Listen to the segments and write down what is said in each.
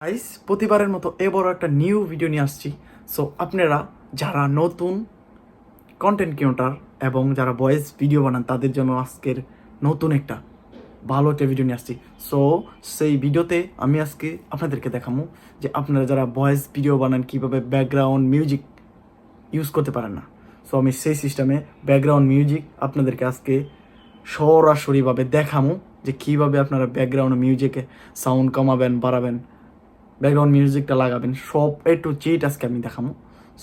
Guys, প্রতিবারের মতো এবারও একটা নিউ ভিডিও নিয়ে আসছি। সো আপনারা যারা নতুন কন্টেন্ট ক্রিয়েটর এবং যারা ভয়েস ভিডিও বানান তাদের জন্য আজকের নতুন একটা ভালো একটা ভিডিও নিয়ে আসছি। সো সেই ভিডিওতে আমি আজকে আপনাদেরকে দেখাবো যে আপনারা যারা ভয়েস ভিডিও বানান কীভাবে ব্যাকগ্রাউন্ড মিউজিক ইউজ করতে পারেন না। সো আমি সেই সিস্টেমে ব্যাকগ্রাউন্ড মিউজিক আপনাদেরকে আজকে সরাসরিভাবে দেখাবো যে কীভাবে আপনারা ব্যাকগ্রাউন্ড মিউজিকে সাউন্ড কমাবেন, বাড়াবেন, ব্যাকগ্রাউন্ড মিউজিকটা লাগাবেন, সব টু জেড আজকে আমি দেখাবো।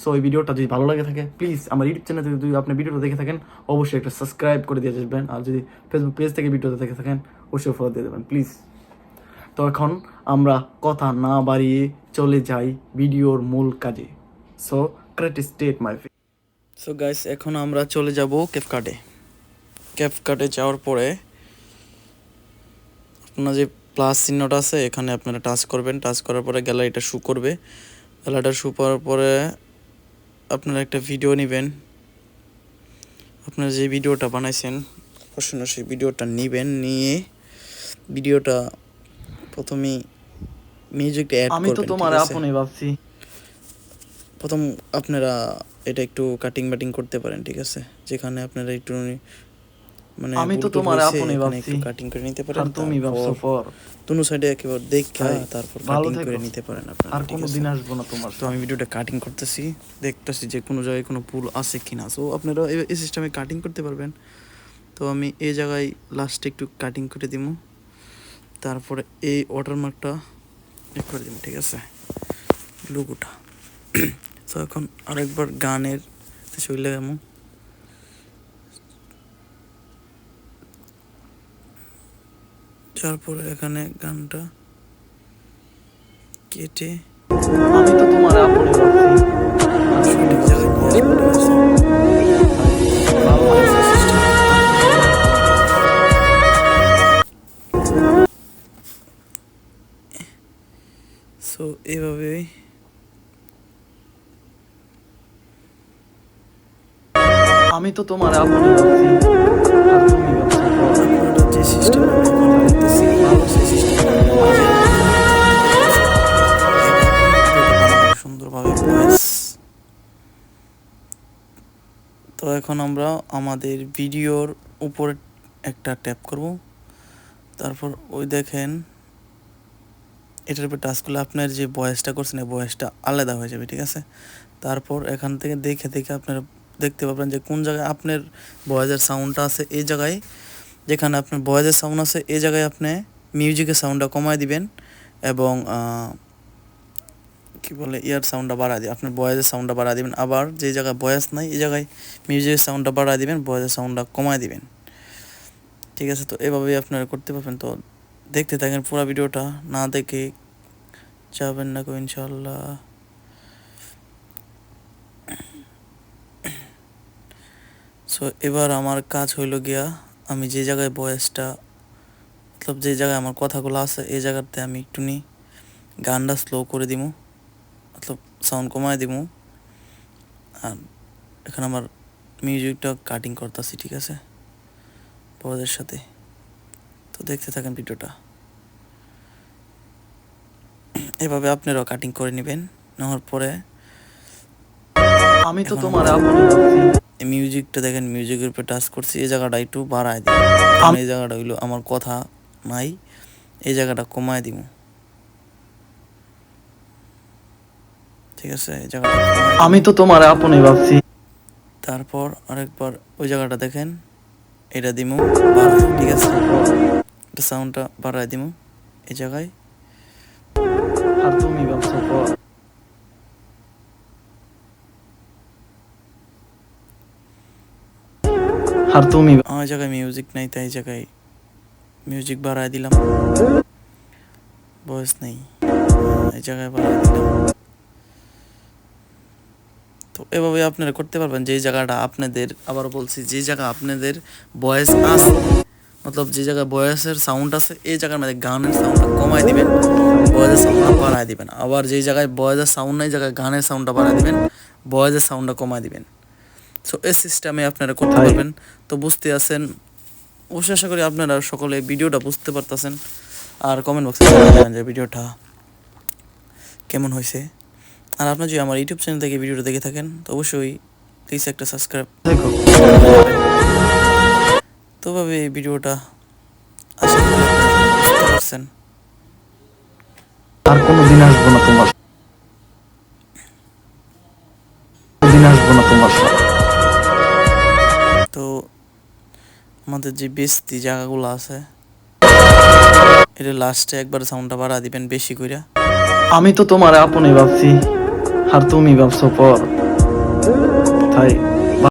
সো এই ভিডিওটা যদি ভালো লাগে থাকে প্লিজ আমার ইউটিউব চ্যানেল থেকে যদি আপনি ভিডিওটা দেখে থাকেন অবশ্যই একটা সাবস্ক্রাইব করে দিয়ে আসবেন, আর যদি ফেসবুক পেজ থেকে ভিডিওটা দেখে থাকেন অবশ্যই ফলো দিয়ে দেবেন প্লিজ। তো এখন আমরা কথা না বাড়িয়ে চলে যাই ভিডিওর মূল কাজে। সো ক্রিয়েট স্টেট মাই সো গাইস, এখন আমরা চলে যাব ক্যাপকাটে যাওয়ার পরে আপনার যে প্লাস চিহ্নটা আছে এখানে আপনারা টাচ করবেন। টাচ করার পরে গ্যালারিটা শো করবে। গ্যালারিটা শো করার পরে আপনারা একটা ভিডিও নেবেন। আপনারা যে ভিডিওটা বানাইছেন সেই ভিডিওটা নেবেন, নিয়ে ভিডিওটা প্রথমেই মিউজিকটা অ্যাড করবেন। আমি তো তোমার আপনি ভাবছি। প্রথম আপনারা এটা একটু কাটিং বাটিং করতে পারেন, ঠিক আছে? যেখানে আপনারা একটু মানে আমি তো তোমার আপনি ভাবছি একটু কাটিং করে নিতে পারেন। আর তুমি ভাবছো পর দুনো সাইডে একেবারে দেখা তারপর কাটিং করে নিতে পারেন আপনারা। আর কোনোদিন আসবো না তোমার। তো আমি ভিডিওটা কাটিং করতেছি, দেখতেছি যে কোনো জায়গায় কোনো ভুল আছে কিনা। সো আপনারা এই সিস্টেমে কাটিং করতে পারবেন। তো আমি এই জায়গায় লাস্টে একটু কাটিং করে দিব, তারপরে এই ওয়াটারমার্কটা করে দিব, ঠিক আছে, লোগোটা। তো এখন আরেকবার গানের চলে গেলাম। তারপরে এখানে গানটা কেটে আমি তো তোমার আপনি সঠিক জায়গায় নিয়ে আসবো। সো এভাবেই আমি তো তোমার আপনি যে সিস্টেম সুন্দরভাবে ভয়েস। তো এখন আমরা আমাদের ভিডিওর উপর একটা ট্যাপ করব, তারপর ওই দেখেন এটার উপর টাচ করলে আপনার যে ভয়েসটা করছেন এই ভয়েসটা আলাদা হয়ে যাবে, ঠিক আছে? তারপর এখান থেকে দেখে দেখে আপনারা দেখতে পাবেন যে কোন জায়গায় আপনার ভয়েসের সাউন্ডটা আছে। এই জায়গায় যেখানে আপনার ভয়েসের সাউন্ড আছে এই জায়গায় আপনি মিউজিকের সাউন্ডটা কমায় দিবেন এবং কি বলে ইয়ার সাউন্ডটা বাড়ায় দিবেন, আপনার ভয়েসের সাউন্ডটা বাড়ায় দিবেন। আবার যে জায়গায় ভয়েস নাই এই জায়গায় মিউজিকের সাউন্ডটা বাড়ায় দিবেন, ভয়েসের সাউন্ডটা কমায় দিবেন, ঠিক আছে? তো এভাবেই আপনারা করতে পারবেন। তো দেখতে থাকেন পুরো ভিডিওটা, না দেখে যাবেন না ইনশাল্লাহ। সো এবার আমার কাজ হইল গিয়া আমি যে জায়গায় ভয়েসটা মতলব যে জায়গায় আমার কথাগুলো আছে এই জায়গাতে আমি একটু গানটা স্লো করে দিব, মতলব সাউন্ড কমায় দিব। আর এখানে আমার মিউজিকটা কাটিং করতেছি, ঠিক আছে, ভয়েসের সাথে। তো দেখতে থাকেন ভিডিওটা। এভাবে আপনারাও কাটিং করে নেবেন। নেওয়ার পরে আমি তো তোমার মিউজিকটা দেখেন, মিউজিকের উপরে টাচ করছি, এই জায়গাটা একটু বাড়ায় দিই। এই জায়গাটা হইলো আমার কথা নাই, এই জায়গাটা কমায় দিব, ঠিক আছে? এই জায়গাটা আমি তো তোমার আপনি ভাবছি। তারপর আরেকবার ওই জায়গাটা দেখেন, এটা দিমু বাড়ায়, ঠিক আছে? এটা সাউন্ডটা বাড়ায় দিমু এই জায়গায়। আর তুমি ভাবছো পর আর তুমি ওই জায়গায় মিউজিক নাই তাই জায়গায় মিউজিক বাড়ায় দিলাম, ভয়েস নেই এই জায়গায় বাড়ায় দিলাম। তো এভাবে আপনারা করতে পারবেন। যে জায়গাটা আপনাদের, আবার বলছি, যে জায়গা আপনাদের ভয়েস আছে, মতলব যে জায়গায় ভয়েসের সাউন্ড আছে এই জায়গার মধ্যে গানের সাউন্ডটা কমায় দিবেন, ভয়েসের সাউন্ডটা বাড়ায় দিবেন। আবার যেই জায়গায় ভয়েসের সাউন্ড নাই জায়গায় গানের সাউন্ডটা বাড়ায় দিবেন, ভয়েসের সাউন্ডটা কমায় দিবেন। সো এই সিস্টেমে আপনারা করতে পারবেন। তো বুঝতে আছেন অবশ্যই, আশা করি আপনারা সকলে ভিডিওটা বুঝতে পারতেছেন। আর কমেন্ট বক্সে জানাবেন যে ভিডিওটা কেমন হয়েছে। আর আপনার যদি আমার ইউটিউব চ্যানেল থেকে ভিডিওটা দেখে থাকেন তো অবশ্যই প্লিজ একটা সাবস্ক্রাইব দেখো তো ভাবে এই ভিডিওটা আশা করি আপনারা বুঝতে পারছেন। আর কোনোদিন আসবো না তোমার সাথে। তো আমাদের যে বেস্তি জায়গাগুলো আছে এটা লাস্টে একবার সাউন্ডটা বাড়া দিবেন বেশি কইরা। আমি তো তোমার আপনই ভাবছি আর তুমি ভাবছো পর, তাই